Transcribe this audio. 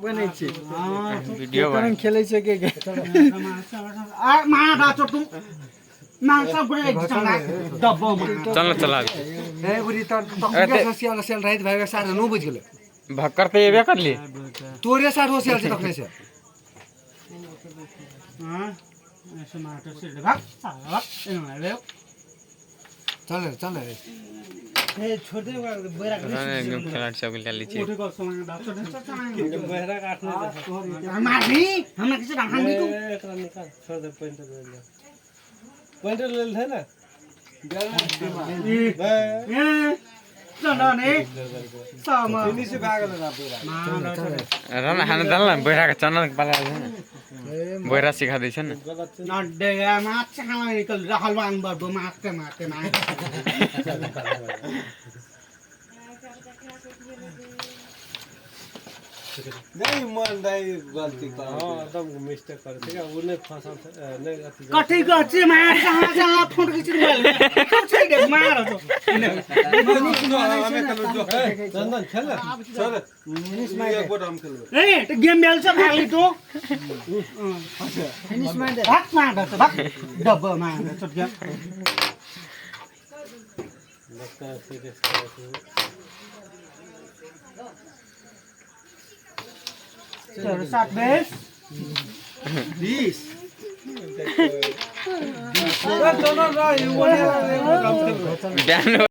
बनाइछे video कारण खेलै छ के आ मारा चटु माछा ब्रेक चला डब्बो चल चला ए बुरी त सोशल सोशल रात भएगा 9:30 बज गेले भक्कर त एबे कर लिए तोरे साथ सोशल से तकले छ हां ऐसे माटो से भाग साला एनो ले चल चल ए छोड़ दे बैरा एकदम खिलाड़ी सब ली छी उठे को समय डाक्टर ने बैरा काटने मारनी हमरा किसी ढंग नहीं तू एकरा निकाल छोड़ दे पॉइंटर ले ले ना ए चलो ने सामा फिनिश भागल ना पूरा रन खान दल न बैरा का चनल पाला बैरा सिखा दै छ न नड्डे माछा खाना निकल रहलवान बडो मारते मारते ना नहीं मन दाई गलती कर हां एकदम मिस्टेक कर ठीक है उन्हें फसल नहीं अति कठै गछि मार कहाँ जहाँ फोन खिच बोल छै दे मार तो चंदन खेल चल एक बोट हम खेल ए तो गेम बेल्छ भागली तो फिनिश मार दे भाग मार तो भाग डब्बा मार चट गया लगता है सीरियस चलो 7 बेस 20 चलो ना ये वो बिहान